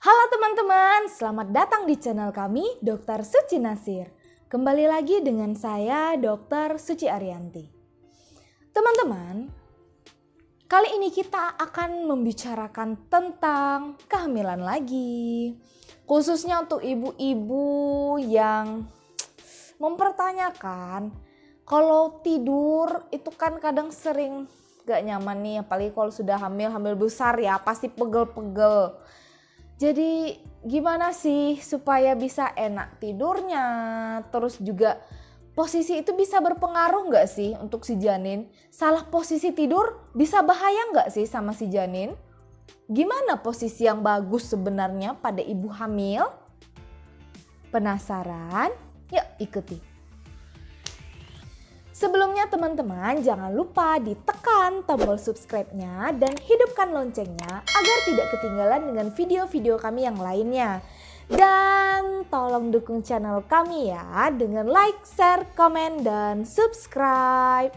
Halo teman-teman, selamat datang di channel kami Dr. Suci Nasir. Kembali lagi dengan saya Dr. Suci Ariyanti. Teman-teman, kali ini kita akan membicarakan tentang kehamilan lagi. Khususnya untuk ibu-ibu yang mempertanyakan kalau tidur itu kan kadang sering gak nyaman nih, apalagi kalau sudah hamil besar ya, pasti pegel-pegel. Jadi gimana sih supaya bisa enak tidurnya, terus juga posisi itu bisa berpengaruh gak sih untuk si janin? Salah posisi tidur bisa bahaya gak sih sama si janin? Gimana posisi yang bagus sebenarnya pada ibu hamil? Penasaran? Yuk ikuti. Sebelumnya teman-teman jangan lupa ditekan tombol subscribe-nya dan hidupkan loncengnya agar tidak ketinggalan dengan video-video kami yang lainnya. Dan tolong dukung channel kami ya dengan like, share, komen, dan subscribe.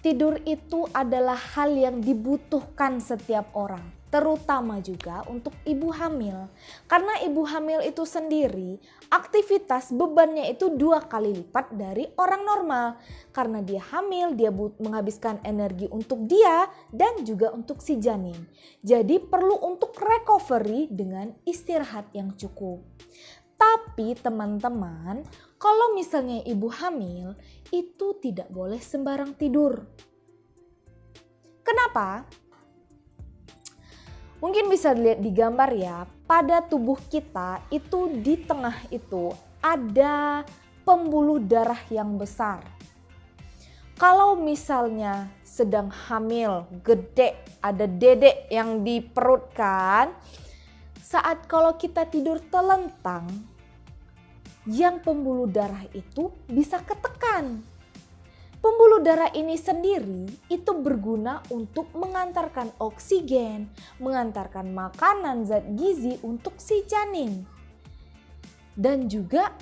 Tidur itu adalah hal yang dibutuhkan setiap orang, terutama juga untuk ibu hamil. Karena ibu hamil itu sendiri, aktivitas bebannya itu 2 kali lipat dari orang normal. Karena dia hamil, dia menghabiskan energi untuk dia dan juga untuk si janin. Jadi perlu untuk recovery dengan istirahat yang cukup. Tapi teman-teman, kalau misalnya ibu hamil itu tidak boleh sembarang tidur. Kenapa? Mungkin bisa dilihat di gambar ya, pada tubuh kita itu di tengah itu ada pembuluh darah yang besar. Kalau misalnya sedang hamil, gede, ada dedek yang di perut kan, saat kalau kita tidur telentang, yang pembuluh darah itu bisa ketekan. Pembuluh darah ini sendiri itu berguna untuk mengantarkan oksigen, mengantarkan makanan zat gizi untuk si janin. Dan juga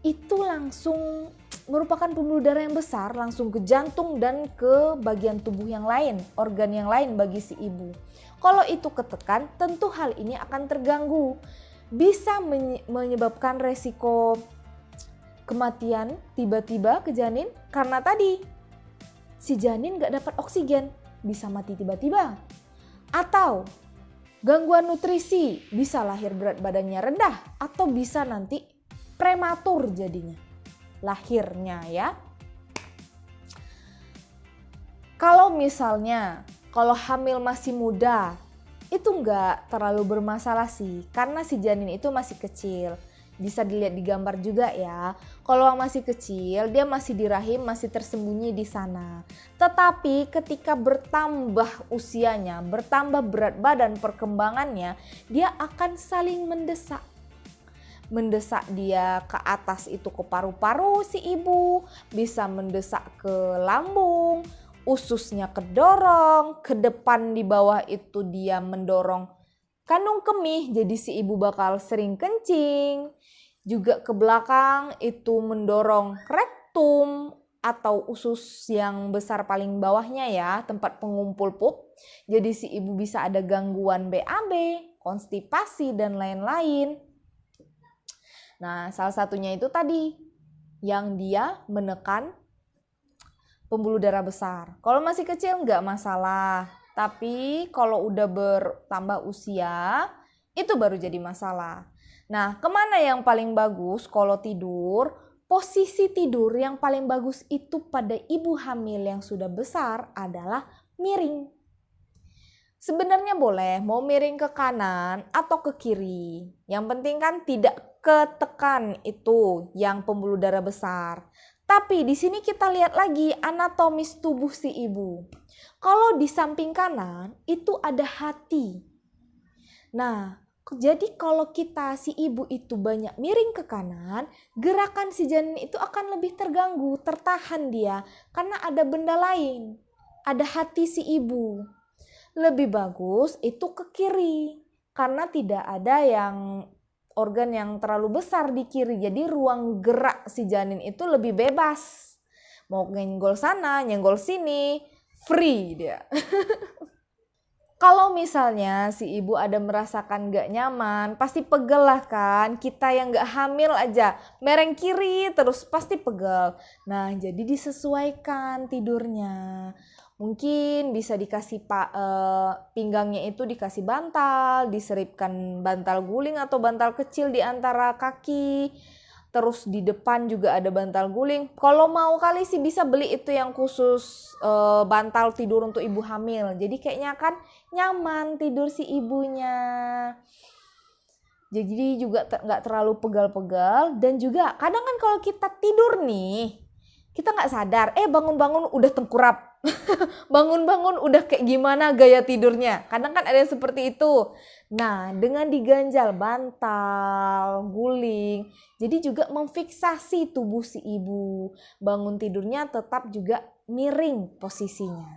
itu langsung merupakan pembuluh darah yang besar langsung ke jantung dan ke bagian tubuh yang lain, organ yang lain bagi si ibu. Kalau itu ketekan, tentu hal ini akan terganggu. Bisa menyebabkan resiko kematian tiba-tiba ke janin karena tadi si janin gak dapat oksigen, bisa mati tiba-tiba. Atau gangguan nutrisi, bisa lahir berat badannya rendah atau bisa nanti prematur jadinya lahirnya ya. Kalau misalnya kalau hamil masih muda, itu nggak terlalu bermasalah sih karena si janin itu masih kecil. Bisa dilihat di gambar juga ya. Kalau masih kecil dia masih di rahim, masih tersembunyi di sana. Tetapi ketika bertambah usianya, bertambah berat badan perkembangannya, dia akan saling mendesak. Mendesak dia ke atas itu ke paru-paru si ibu, bisa mendesak ke lambung, ususnya kedorong, ke depan di bawah itu dia mendorong kandung kemih, jadi si ibu bakal sering kencing. Juga ke belakang itu mendorong rektum atau usus yang besar paling bawahnya ya, tempat pengumpul pup. Jadi si ibu bisa ada gangguan BAB, konstipasi dan lain-lain. Nah, salah satunya itu tadi yang dia menekan pembuluh darah besar. Kalau masih kecil nggak masalah, tapi kalau udah bertambah usia itu baru jadi masalah. Nah, kemana yang paling bagus kalau tidur? Posisi tidur yang paling bagus itu pada ibu hamil yang sudah besar adalah miring. Sebenarnya boleh mau miring ke kanan atau ke kiri. Yang penting kan tidak ketekan itu yang pembuluh darah besar. Tapi di sini kita lihat lagi anatomis tubuh si ibu. Kalau di samping kanan itu ada hati. Nah, jadi kalau kita si ibu itu banyak miring ke kanan, gerakan si janin itu akan lebih terganggu, tertahan dia karena ada benda lain. Ada hati si ibu. Lebih bagus itu ke kiri karena tidak ada yang organ yang terlalu besar di kiri. Jadi ruang gerak si janin itu lebih bebas. Mau nyenggol sana, nyenggol sini, free dia. Kalau misalnya si ibu ada merasakan gak nyaman, pasti pegel lah kan. Kita yang gak hamil aja, mereng kiri terus pasti pegel. Nah, jadi disesuaikan tidurnya. Mungkin bisa dikasih pinggangnya itu dikasih bantal, diselipkan bantal guling atau bantal kecil di antara kaki. Terus di depan juga ada bantal guling. Kalau mau kali sih bisa beli itu yang khusus bantal tidur untuk ibu hamil. Jadi kayaknya kan nyaman tidur si ibunya. Jadi juga nggak terlalu pegal-pegal. Dan juga kadang kan kalau kita tidur nih, kita nggak sadar, bangun-bangun udah tengkurap. Bangun-bangun udah kayak gimana gaya tidurnya. Kadang kan ada yang seperti itu. Nah, dengan diganjal bantal, guling, jadi juga memfiksasi tubuh si ibu. Bangun tidurnya tetap juga miring posisinya.